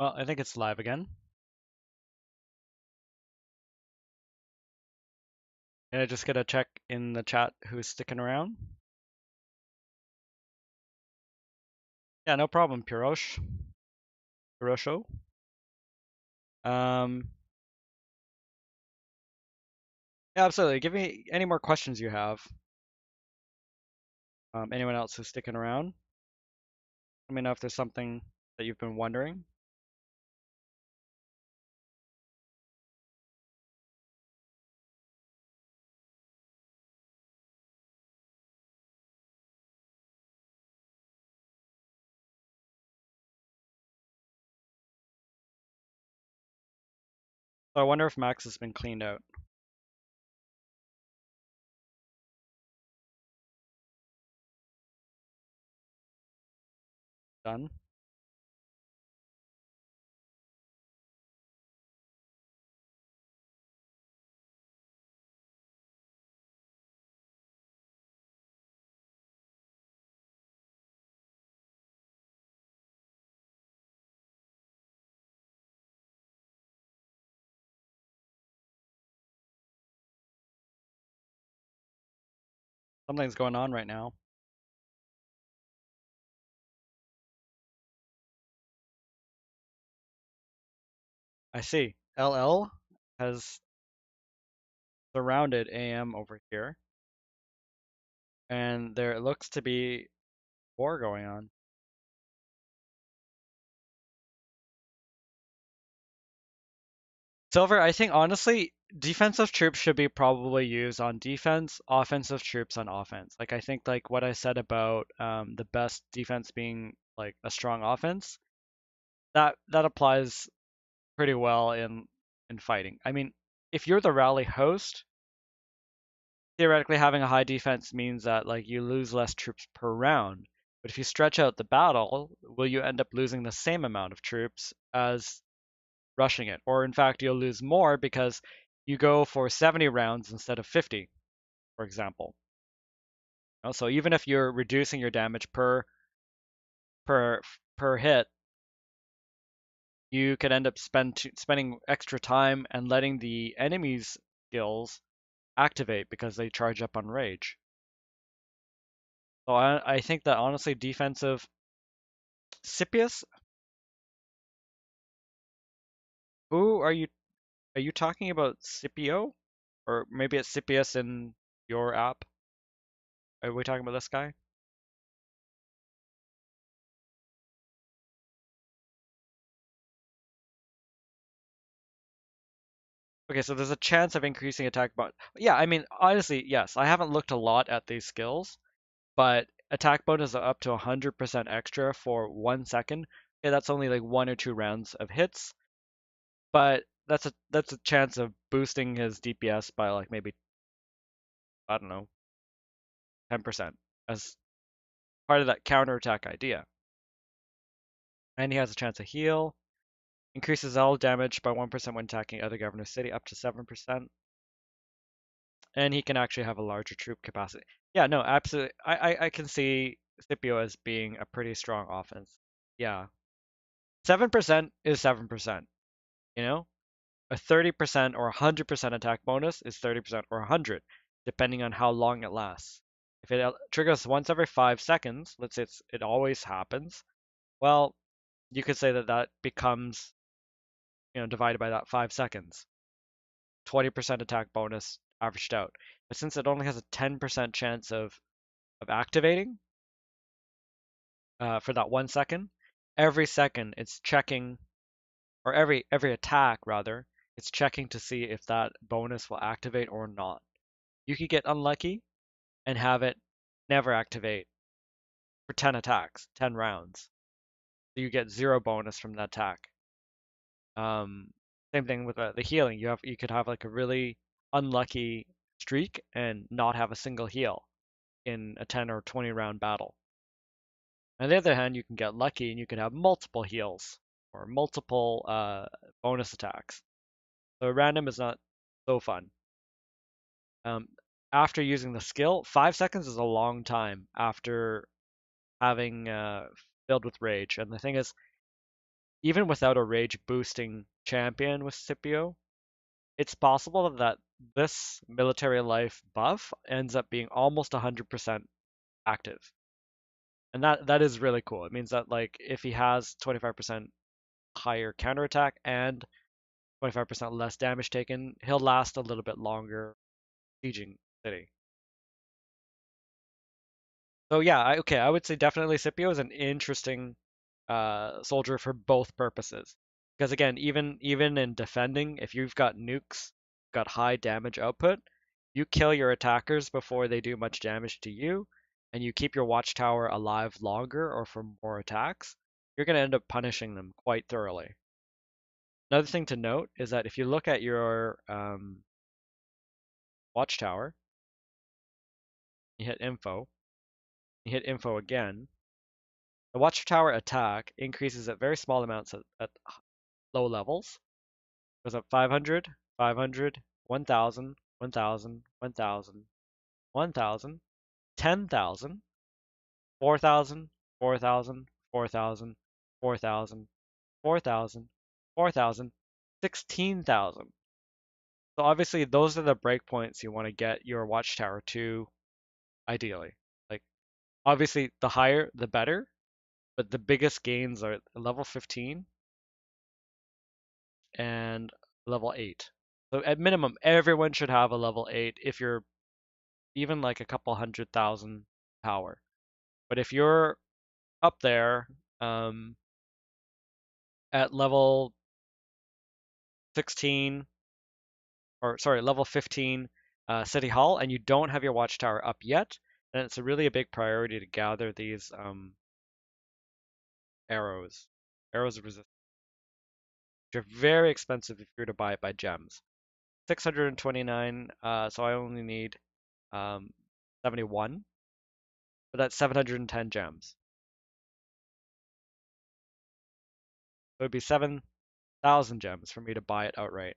Well, I think it's live again. And I just gotta check in the chat who's sticking around. Yeah, no problem, Pirosh. Pirosho. Um, yeah, absolutely. Give me any more questions you have. Anyone else who's sticking around? Let me know if there's something that you've been wondering. So I wonder if Max has been cleaned out. Done. Something's going on right now. I see. LL has surrounded AM over here, and there looks to be war going on. Silver, I think honestly, defensive troops should be probably used on defense, offensive troops on offense. Like I think like what I said about the best defense being like a strong offense, that applies pretty well in fighting. I mean, if you're the rally host, theoretically having a high defense means that like you lose less troops per round. But if you stretch out the battle, will you end up losing the same amount of troops as rushing it? Or in fact, you'll lose more because you go for 70 rounds instead of 50, for example. So even if you're reducing your damage per per hit, you could end up spending extra time and letting the enemy's skills activate because they charge up on rage. So I think that honestly, defensive Scipius, who are you talking about Scipio? Or maybe it's Scipius in your app? Are we talking about this guy? Okay, so there's a chance of increasing attack bonus. Yeah, I mean, honestly, yes. I haven't looked a lot at these skills, but attack bonus are up to 100% extra for 1 second. Okay, that's only like 1 or 2 rounds of hits, but that's a chance of boosting his DPS by like maybe, I don't know, 10% as part of that counterattack idea. And he has a chance to heal. Increases all damage by 1% when attacking other governor city up to 7%. And he can actually have a larger troop capacity. Yeah, no, absolutely. I can see Scipio as being a pretty strong offense. Yeah. 7% is 7%, you know? A 30% or 100% attack bonus is 30% or 100, depending on how long it lasts. If it triggers once every 5 seconds, let's say it always happens, well, you could say that that becomes, divided by that 5 seconds. 20% attack bonus averaged out. But since it only has a 10% chance of activating for that 1 second, every second it's checking, or every attack rather, it's checking to see if that bonus will activate or not. You could get unlucky and have it never activate for 10 attacks, 10 rounds. So you get zero bonus from that attack. Um, Same thing with the healing. You could have like a really unlucky streak and not have a single heal in a 10 or 20 round battle. On the other hand, you can get lucky and you can have multiple heals or multiple bonus attacks. So random is not so fun. Um, After using the skill, 5 seconds is a long time after having filled with rage. And the thing is, even without a rage boosting champion with Scipio, it's possible that this military life buff ends up being almost 100% active. And that is really cool. It means that like if he has 25% higher counterattack and 25% less damage taken, he'll last a little bit longer sieging city. So yeah, okay, I would say definitely Scipio is an interesting soldier for both purposes. Because again, even in defending, if you've got nukes, got high damage output, you kill your attackers before they do much damage to you, and you keep your watchtower alive longer or for more attacks, you're going to end up punishing them quite thoroughly. Another thing to note is that if you look at your watchtower, you hit info again, the watchtower attack increases at very small amounts at low levels. Goes up 500, 500, 1,000, 1,000, 1,000, 1,000, 10,000, 4,000, 4,000, 4,000, 4,000, 4,000, 4,000, 16,000. So obviously those are the breakpoints you want to get your watchtower to ideally. Like obviously the higher the better, but the biggest gains are level 15 and level 8. So at minimum everyone should have a level 8 if you're even like a couple 100,000 power. But if you're up there um, at level 16, or sorry, level 15 City Hall, and you don't have your watchtower up yet, then it's really a big priority to gather these arrows. Arrows of resistance, which are very expensive if you're to buy it by gems. 629, so I only need um, 71, but that's 710 gems. So it'd be 7,000 gems for me to buy it outright.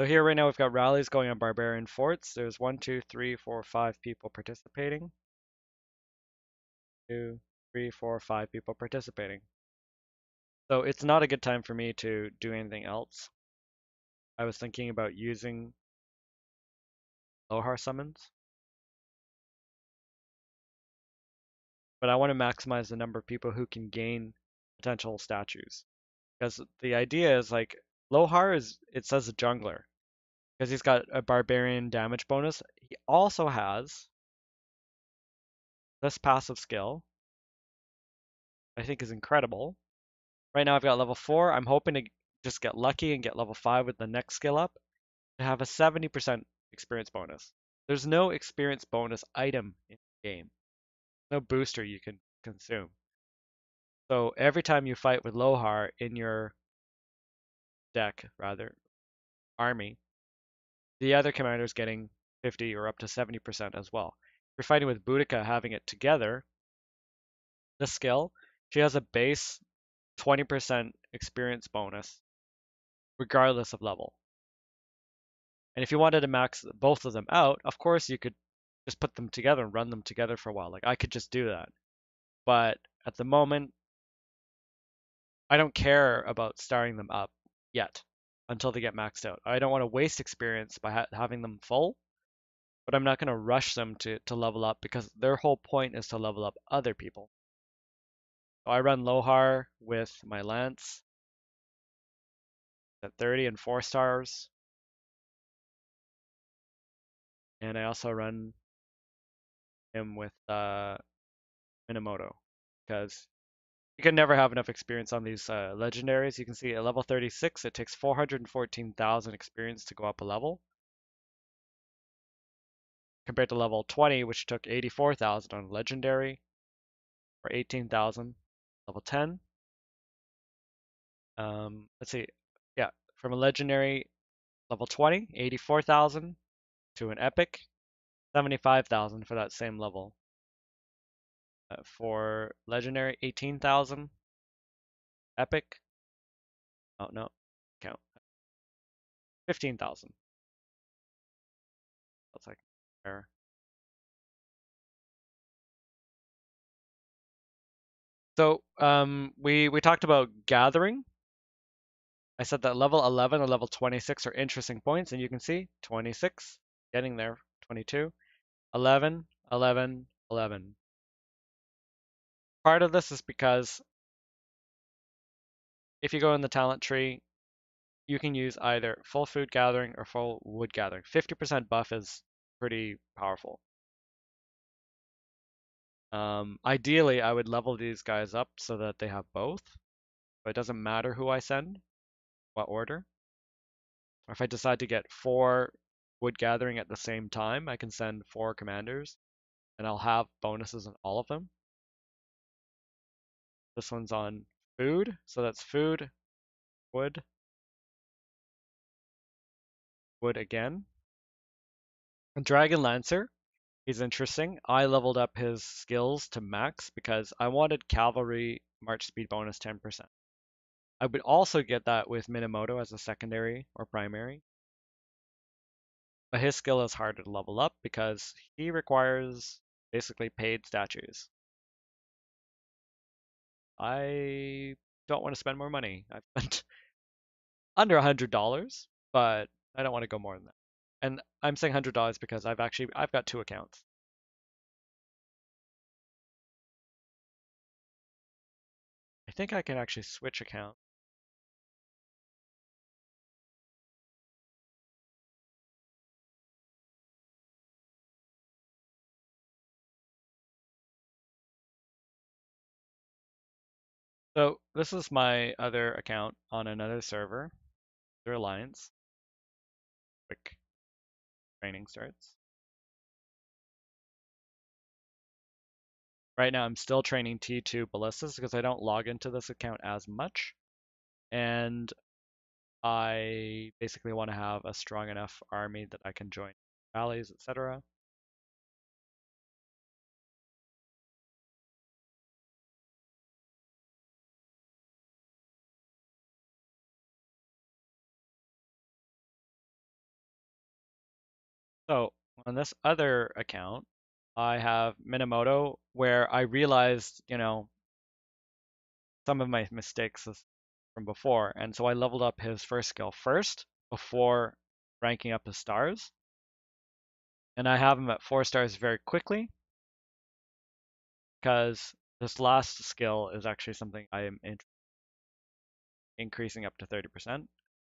So here right now we've got rallies going on barbarian forts. There's 1, 2, 3, 4, 5 people participating. 2, 3, 4, 5 people participating. So it's not a good time for me to do anything else. I was thinking about using Lohar summons, but I want to maximize the number of people who can gain potential statues. Because the idea is like Lohar is, it says a jungler because he's got a barbarian damage bonus. He also has this passive skill, I think is incredible. Right now I've got level 4. I'm hoping to just get lucky and get level 5 with the next skill up to have a 70% experience bonus. There's no experience bonus item in the game. No booster you can consume. So every time you fight with Lohar in your deck, rather, army, the other commander is getting 50 or up to 70% as well. If you're fighting with Boudica having it together, the skill, she has a base 20% experience bonus regardless of level. And if you wanted to max both of them out, of course you could just put them together and run them together for a while. Like I could just do that. But at the moment, I don't care about starting them up yet until they get maxed out. I don't want to waste experience by having them full, but I'm not going to rush them to level up because their whole point is to level up other people. So I run Lohar with my Lance at 30 and 4 stars. And I also run him with Minamoto because you can never have enough experience on these legendaries. You can see at level 36, it takes 414,000 experience to go up a level, compared to level 20, which took 84,000 on legendary, or 18,000. Level 10, let's see, yeah, from a legendary level 20, 84,000 to an epic, 75,000 for that same level. For legendary, 18,000. Epic, oh no, count 15,000. That's like fair. So we talked about gathering. I said that level 11 and level 26 are interesting points, and you can see 26 getting there, 22, 11, 11, 11. Part of this is because if you go in the talent tree, you can use either full food gathering or full wood gathering. 50% buff is pretty powerful. Ideally, I would level these guys up so that they have both. But it doesn't matter who I send, what order. Or if I decide to get 4 wood gathering at the same time, I can send 4 commanders and I'll have bonuses on all of them. This one's on food, so that's food, wood, wood again. And Dragon Lancer, he's interesting. I leveled up his skills to max because I wanted cavalry march speed bonus 10%. I would also get that with Minamoto as a secondary or primary, but his skill is harder to level up because he requires basically paid statues. I don't want to spend more money. I've spent under $100, but I don't want to go more than that. And I'm saying $100 because I've got 2 accounts. I think I can actually switch account. So this is my other account on another server, their alliance. Quick training starts. Right now I'm still training T2 ballistas because I don't log into this account as much. And I basically want to have a strong enough army that I can join rallies, etc. So on this other account, I have Minamoto where I realized, some of my mistakes from before. And so I leveled up his first skill first before ranking up his stars. And I have him at 4 stars very quickly because this last skill is actually something I am increasing up to 30%.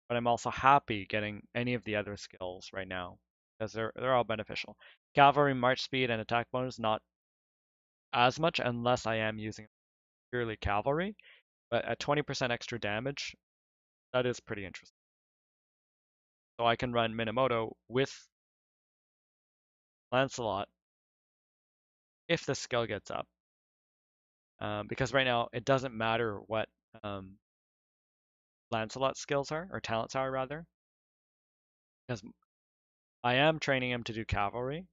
But I'm also happy getting any of the other skills right now because they're all beneficial. Cavalry, march speed, and attack bonus not as much unless I am using purely cavalry, but at 20% extra damage, that is pretty interesting. So I can run Minamoto with Lancelot if the skill gets up. Because right now it doesn't matter what um, Lancelot's skills are, or talents are rather, because I am training him to do cavalry,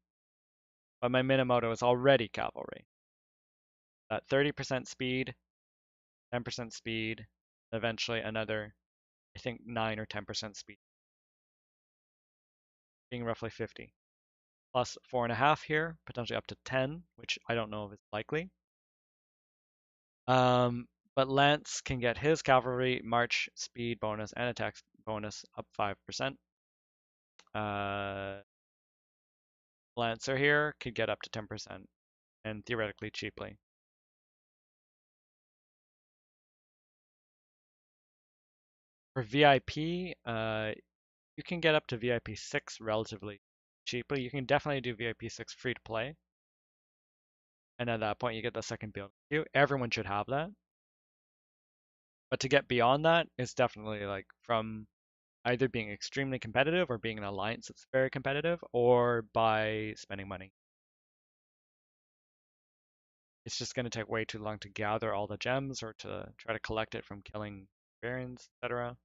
but my Minamoto is already cavalry. At 30% speed, 10% speed, eventually another, I think 9 or 10% speed, being roughly 50. Plus 4.5 here, potentially up to 10, which I don't know if is likely. Um, but Lance can get his cavalry, march, speed bonus, and attack bonus up 5%. Uh, Lancer here could get up to 10% and theoretically cheaply. For VIP, you can get up to VIP 6 relatively cheaply. You can definitely do VIP 6 free to play. And at that point, you get the second build. Everyone should have that. But to get beyond that, it's definitely like from either being extremely competitive or being an alliance that's very competitive or by spending money. It's just going to take way too long to gather all the gems or to try to collect it from killing variants, etc.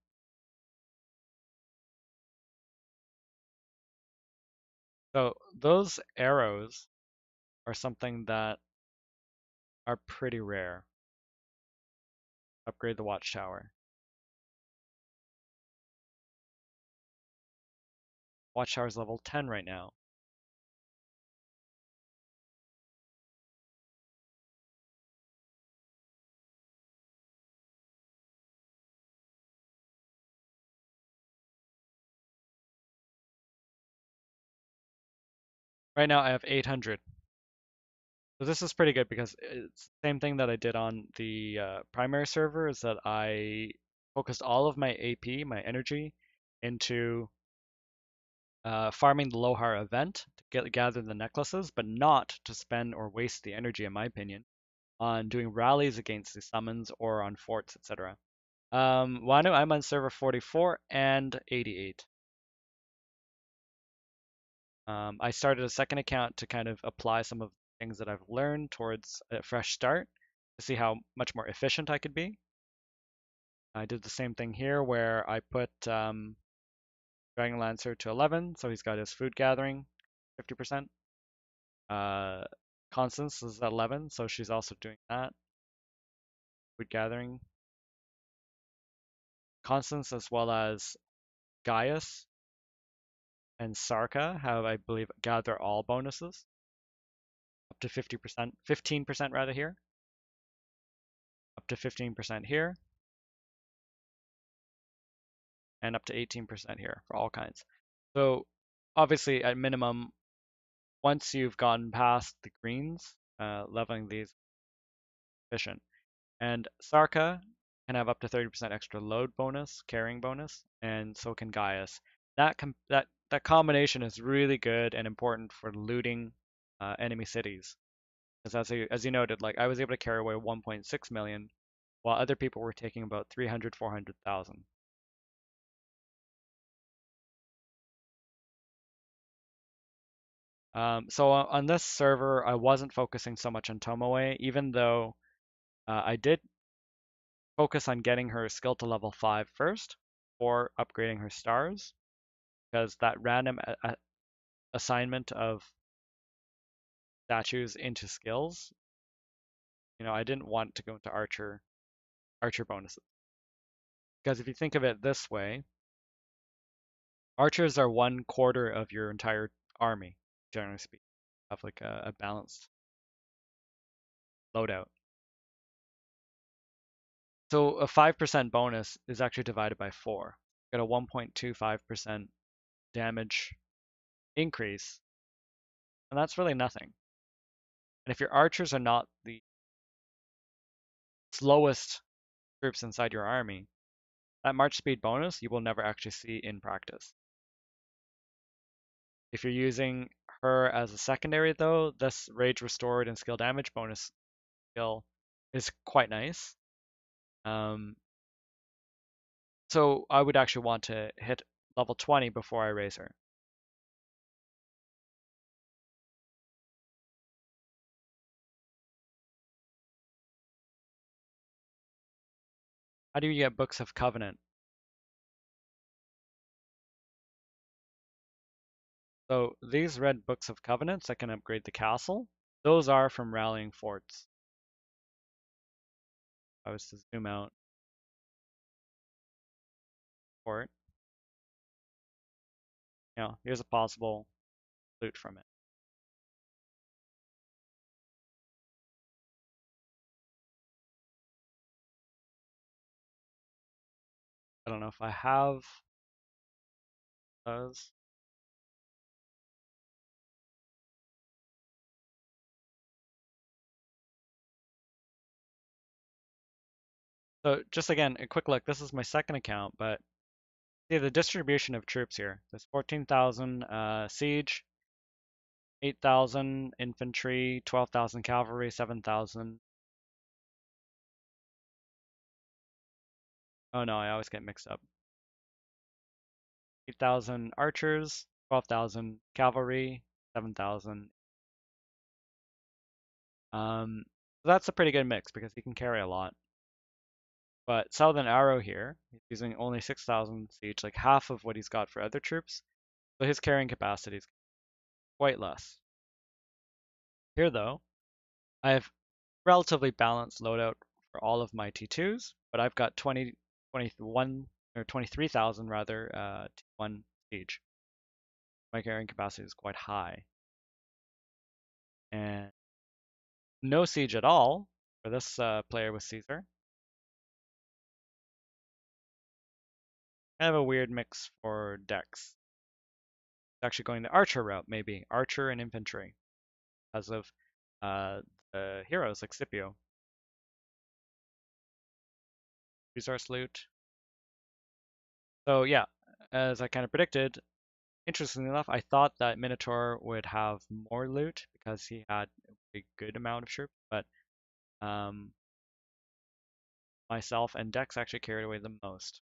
So those arrows are something that are pretty rare. Upgrade the watchtower. Watchtower's level 10 right now. Right now I have 800. So this is pretty good because it's the same thing that I did on the primary server is that I focused all of my AP, my energy, into farming the Lohar event to gather the necklaces, but not to spend or waste the energy, in my opinion, on doing rallies against the summons or on forts, etc. Wanu, I'm on server 44 and 88. I started a second account to kind of apply some of the things that I've learned towards a fresh start to see how much more efficient I could be. I did the same thing here where I put Dragon Lancer to 11, so he's got his food gathering 50%. Uh, Constance is at 11, so she's also doing that. Food gathering. Constance as well as Gaius and Sarka have, I believe, gather all bonuses up to 50%, 15% rather here, up to 15% here, and up to 18% here for all kinds. So obviously at minimum, once you've gotten past the greens, leveling these efficient. And Sarka can have up to 30% extra load bonus, carrying bonus, and so can Gaius. That combination is really good and important for looting enemy cities. Because as you noted, like I was able to carry away 1.6 million, while other people were taking about 300, 400,000. So on this server, I wasn't focusing so much on Tomoe, even though I did focus on getting her skill to level 5 first, or upgrading her stars, because that random assignment of statues into skills, I didn't want to go into archer bonuses. Because if you think of it this way, archers are 1/4 of your entire army, generally speaking, have like a balanced loadout. So a 5% bonus is actually divided by 4. You got a 1.25% damage increase, and that's really nothing. And if your archers are not the slowest troops inside your army, that march speed bonus you will never actually see in practice. If you're using her as a secondary though, this rage restored and skill damage bonus skill is quite nice. Um, so I would actually want to hit level 20 before I raise her. How do you get Books of Covenant? So these red Books of Covenants that can upgrade the castle, those are from rallying forts. If I was to zoom out fort, here's a possible loot from it. I don't know if I have those. So just again, a quick look. This is my second account, but see the distribution of troops here. There's 14,000 siege, 8,000 infantry, 12,000 cavalry, 7,000. Oh no, I always get mixed up. 8,000 archers, 12,000 cavalry, 7,000. So that's a pretty good mix because he can carry a lot. But Southern Arrow here, he's using only 6,000 siege, like half of what he's got for other troops. So his carrying capacity is quite less. Here though, I have relatively balanced loadout for all of my T2s, but I've got 21 or 23,000 rather T1 siege. My carrying capacity is quite high, and no siege at all for this player with Caesar. Kind of a weird mix for decks. It's actually going the archer route, maybe archer and infantry, because of the heroes like Scipio. Resource loot. So yeah, as I kind of predicted, interestingly enough, I thought that Minotaur would have more loot because he had a good amount of troops, but um, myself and Dex actually carried away the most.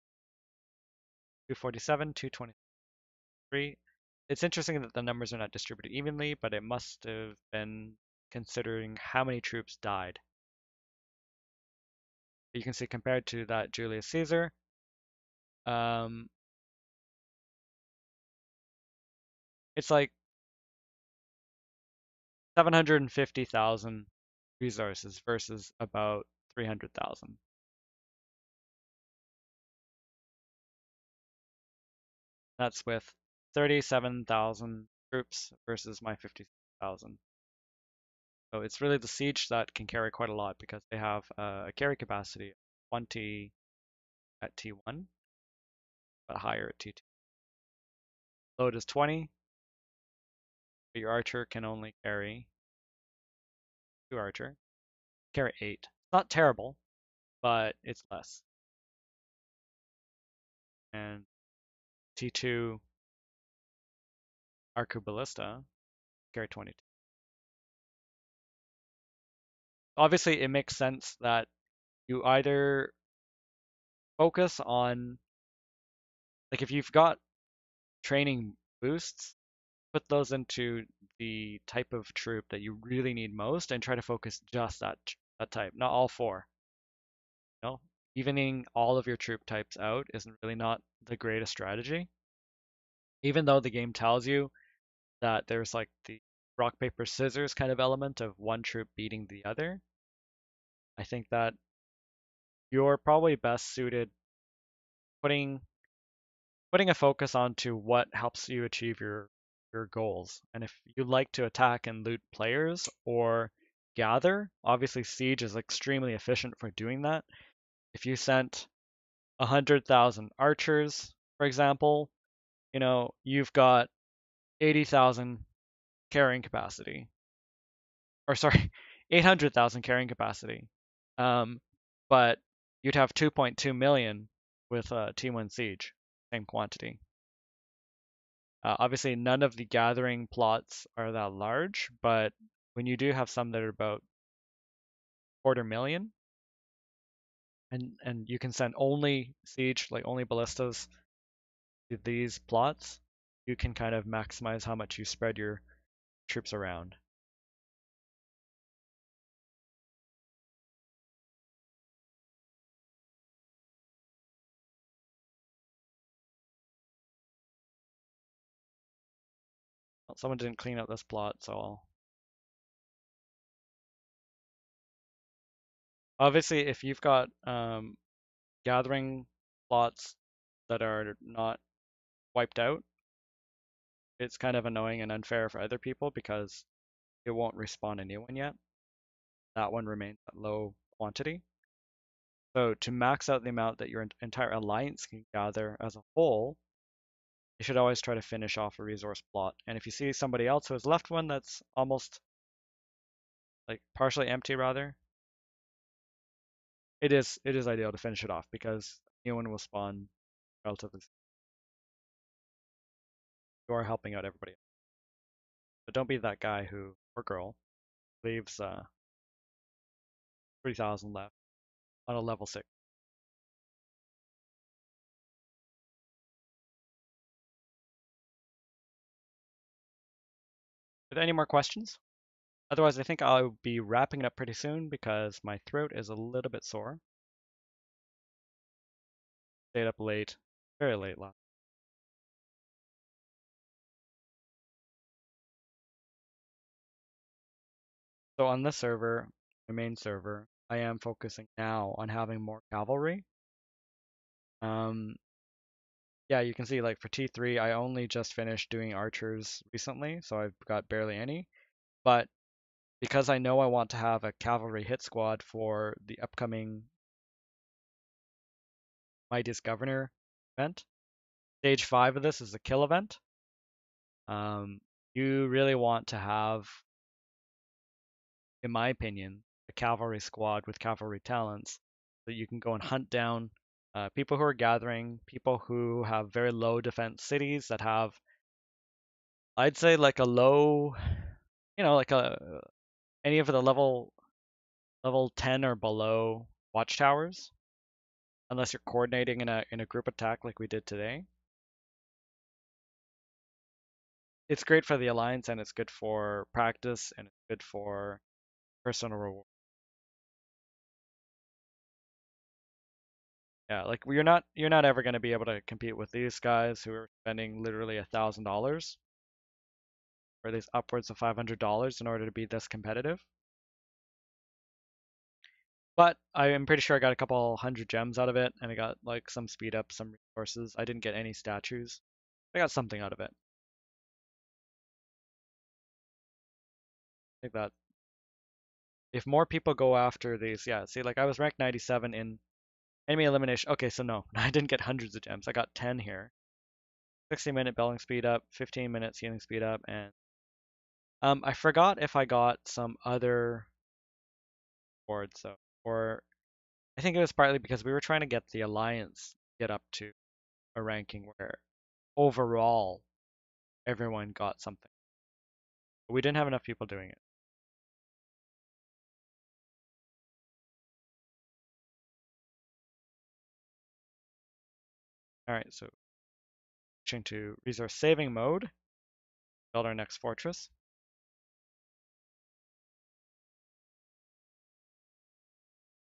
247, 223. It's interesting that the numbers are not distributed evenly, but it must have been considering how many troops died. You can see compared to that Julius Caesar, um, it's like 750,000 resources versus about 300,000. That's with 37,000 troops versus my 50,000. So it's really the siege that can carry quite a lot because they have a carry capacity of 20 at T1, but higher at T2. Load is 20, but your archer can only carry 2 archer. Carry 8. Not terrible, but it's less. And T2 Arcuballista carry 22. Obviously, it makes sense that you either focus on, like, if you've got training boosts, put those into the type of troop that you really need most and try to focus just that type, not all four. You know, evening all of your troop types out isn't really not the greatest strategy. Even though the game tells you that there's like the rock paper scissors kind of element of one troop beating the other, I think that you're probably best suited putting putting a focus onto what helps you achieve your goals. And if you like to attack and loot players or gather, obviously siege is extremely efficient for doing that. If you sent 100,000 archers, for example, you've got 80,000 carrying capacity, or sorry, 800,000 carrying capacity. Um, but you'd have 2.2 million with T1 siege, same quantity. Obviously, none of the gathering plots are that large, but when you do have some that are about 250,000, and you can send only siege, like only ballistas, to these plots, you can kind of maximize how much you spread your troops around. Well, someone didn't clean up this plot, so obviously, if you've got gathering plots that are not wiped out, it's kind of annoying and unfair for other people because it won't respawn a new one yet. That one remains at low quantity. So to max out the amount that your entire alliance can gather as a whole, you should always try to finish off a resource plot. And if you see somebody else who has left one that's almost like partially empty rather, it is ideal to finish it off because new one will spawn relatively soon. You are helping out everybody else. But don't be that guy who or girl leaves 3,000 left on a level 6. Are there any more questions? Otherwise, I think I'll be wrapping it up pretty soon because my throat is a little bit sore. Stayed up late, very late last. So on this server, my main server, I am focusing now on having more cavalry. Um, yeah, you can see like for T3, I only just finished doing archers recently, so I've got barely any. But because I know I want to have a cavalry hit squad for the upcoming Mightiest Governor event, stage 5 of this is the kill event. Um, you really want to have, in my opinion, a cavalry squad with cavalry talents that you can go and hunt down people who are gathering, people who have very low defense cities that have, I'd say, like a low, like any of the level 10 or below watchtowers, unless you're coordinating in a group attack like we did today. It's great for the alliance and it's good for practice and it's good for personal reward. Yeah, like you're not ever going to be able to compete with these guys who are spending literally $1,000 or at least upwards of $500 in order to be this competitive. But I am pretty sure I got a couple hundred gems out of it, and I got like some speed up, some resources. I didn't get any statues. I got something out of it. I think that if more people go after these, yeah, see, like I was ranked 97 in enemy elimination. Okay, so no, I didn't get hundreds of gems. I got 10 here. 60-minute belling speed up, 15 minutes healing speed up, and I forgot if I got some other boards though, or I think it was partly because we were trying to get the alliance get up to a ranking where overall everyone got something. But we didn't have enough people doing it. All right, so switching to resource saving mode, build our next fortress.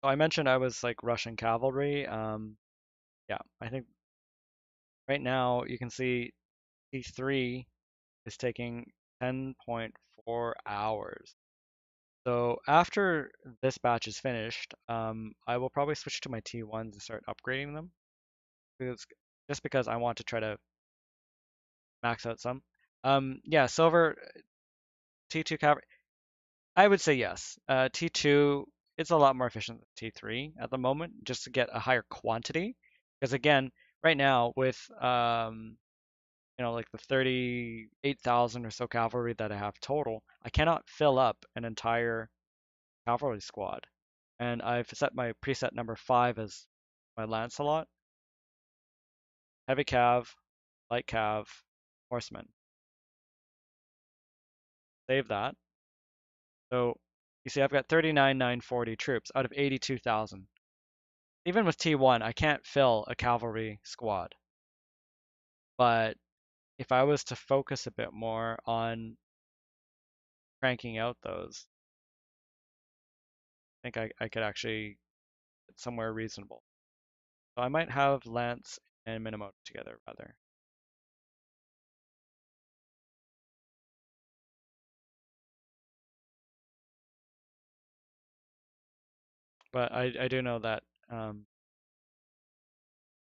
So I mentioned I was like Russian cavalry. Yeah, I think right now you can see T3 is taking 10.4 hours. So after this batch is finished, I will probably switch to my T1s and start upgrading them. Because, just because I want to try to max out some. Yeah, silver T2 cavalry. I would say yes. T2, it's a lot more efficient than T3 at the moment, just to get a higher quantity. Because again, right now with like the 38,000 or so cavalry that I have total, I cannot fill up an entire cavalry squad. And I've set my preset number 5 as my Lancelot, heavy cav, light cav, horseman. Save that. So you see I've got 39,940 troops out of 82,000. Even with T1, I can't fill a cavalry squad. But if I was to focus a bit more on cranking out those, I think I could actually get somewhere reasonable. So I might have Lance and Minamoto together rather. But I do know that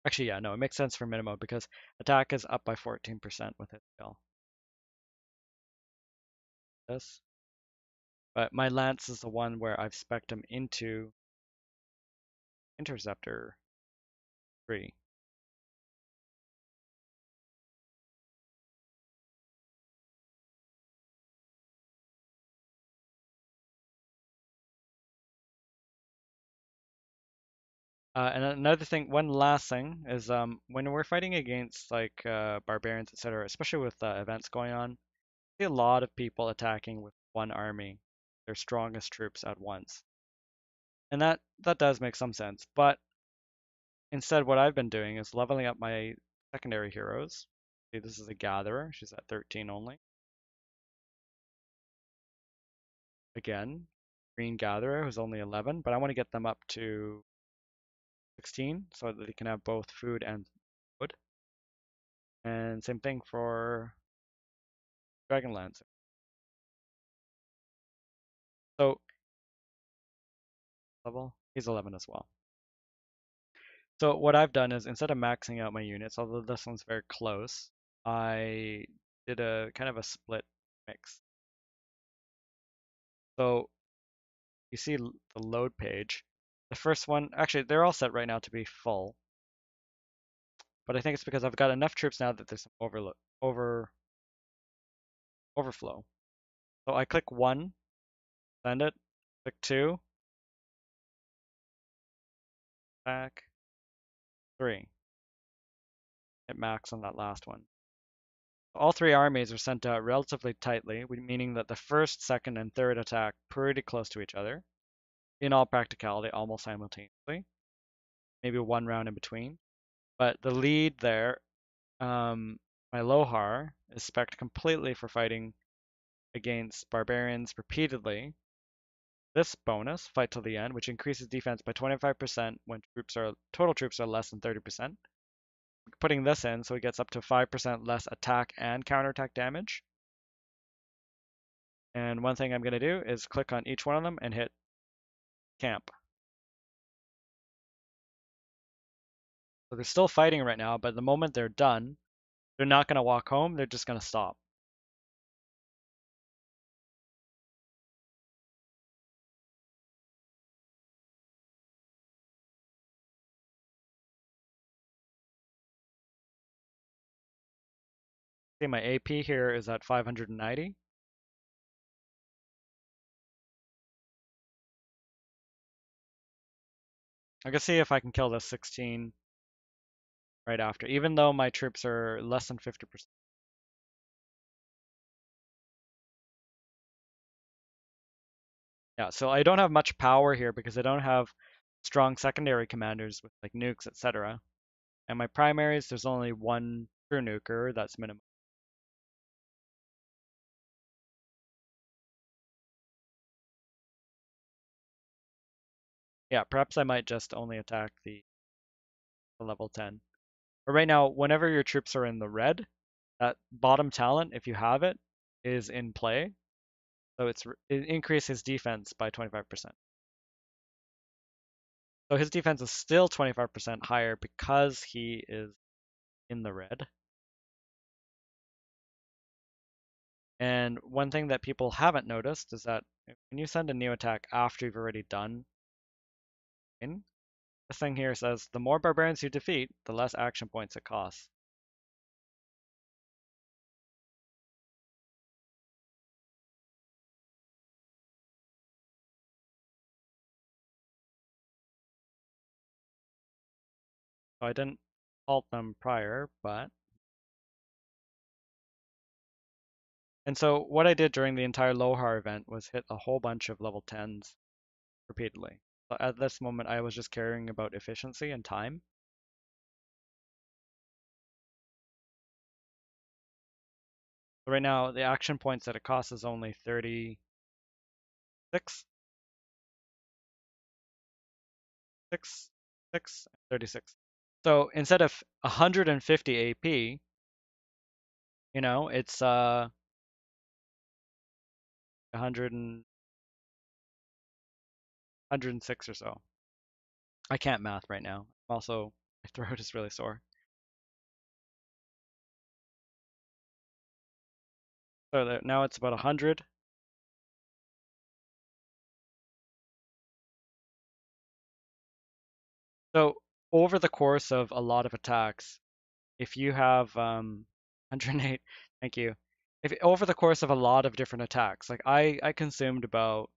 actually yeah, no, it makes sense for Minamoto because attack is up by 14% with his skill. This. But my Lance is the one where I've spec'd him into Interceptor 3. And another thing, one last thing is when we're fighting against like barbarians, etc., especially with events going on, I see a lot of people attacking with one army, their strongest troops at once, and that does make some sense. But instead, what I've been doing is leveling up my secondary heroes. See, this is a gatherer; she's at 13 only. Again, green gatherer who's only 11, but I want to get them up to 16 so that they can have both food and wood. And same thing for Dragonlance. So level? He's 11 as well. So what I've done is instead of maxing out my units, although this one's very close, I did a kind of a split mix. So you see the load page. The first one, actually, they're all set right now to be full, but I think it's because I've got enough troops now that there's some overflow. So I click 1, send it, click 2, back, 3. Hit max on that last one. All 3 armies are sent out relatively tightly, meaning that the first, second, and third attack pretty close to each other, in all practicality, almost simultaneously. Maybe one round in between. But the lead there, my Lohar, is spec'd completely for fighting against barbarians repeatedly. This bonus, fight till the end, which increases defense by 25% when total troops are less than 30%. Putting this in, so he gets up to 5% less attack and counterattack damage. And one thing I'm going to do is click on each one of them and hit camp. So they're still fighting right now, but the moment they're done, they're not going to walk home, they're just going to stop. See, my AP here is at 590. I can see if I can kill this 16 right after, even though my troops are less than 50%. Yeah, so I don't have much power here because I don't have strong secondary commanders with like nukes, etc. And my primaries, there's only one true nuker, that's minimum. Yeah, perhaps I might just only attack the level 10. But right now, whenever your troops are in the red, that bottom talent, if you have it, is in play. So it increases defense by 25%. So his defense is still 25% higher because he is in the red. And one thing that people haven't noticed is that when you send a new attack after you've already done in, this thing here says the more barbarians you defeat, the less action points it costs. So I didn't halt them prior, but. And so what I did during the entire Lohar event was hit a whole bunch of level 10s repeatedly. So at this moment, I was just caring about efficiency and time. So right now, the action points that it costs is only 36, 6, 6, 36. So instead of 150 AP, it's 100 and 106 or so. I can't math right now. Also, my throat is really sore. So now it's about 100. So over the course of a lot of attacks, if you have 108, thank you. If over the course of a lot of different attacks, like I consumed about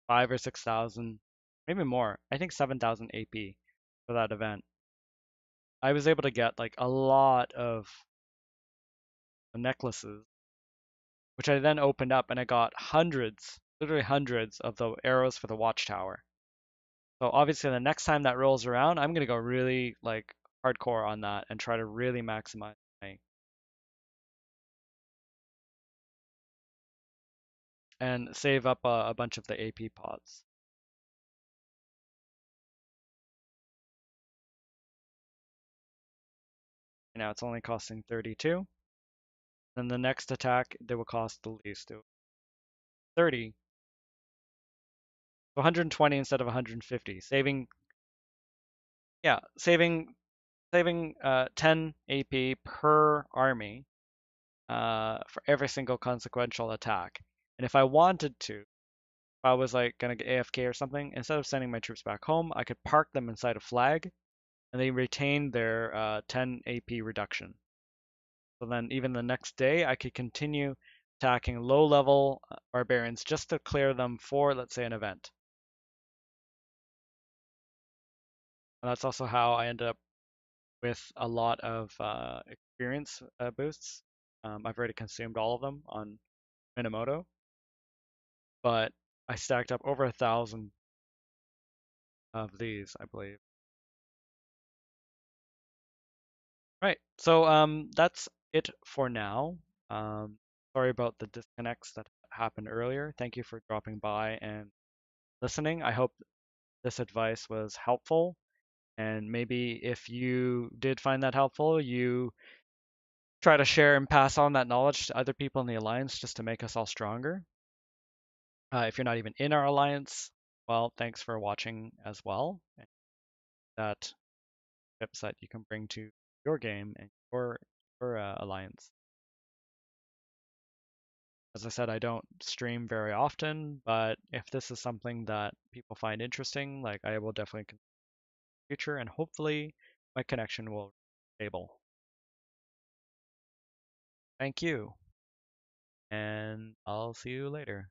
5 or 6,000, maybe more. I think 7,000 AP for that event. I was able to get like a lot of necklaces, which I then opened up and I got hundreds, literally hundreds of the arrows for the watchtower. So obviously the next time that rolls around, I'm gonna go really like hardcore on that and try to really maximize my and save up a bunch of the AP pots. Now it's only costing 32. Then the next attack, they will cost the least, 30. So 120 instead of 150, saving, yeah, saving 10 AP per army for every single consequential attack. And if I wanted to, if I was like gonna get AFK or something, instead of sending my troops back home, I could park them inside a flag, and they retain their 10 AP reduction. So then even the next day, I could continue attacking low-level barbarians just to clear them for, let's say, an event. And that's also how I ended up with a lot of experience boosts. I've already consumed all of them on Minamoto, but I stacked up over 1,000 of these, I believe. Right. So that's it for now. Sorry about the disconnects that happened earlier. Thank you for dropping by and listening. I hope this advice was helpful. And maybe if you did find that helpful, you try to share and pass on that knowledge to other people in the alliance just to make us all stronger. If you're not even in our alliance, well, thanks for watching as well. That tips that you can bring to your game and your alliance. As I said, I don't stream very often, but if this is something that people find interesting, like I will definitely consider in the future, and hopefully my connection will be stable. Thank you, and I'll see you later.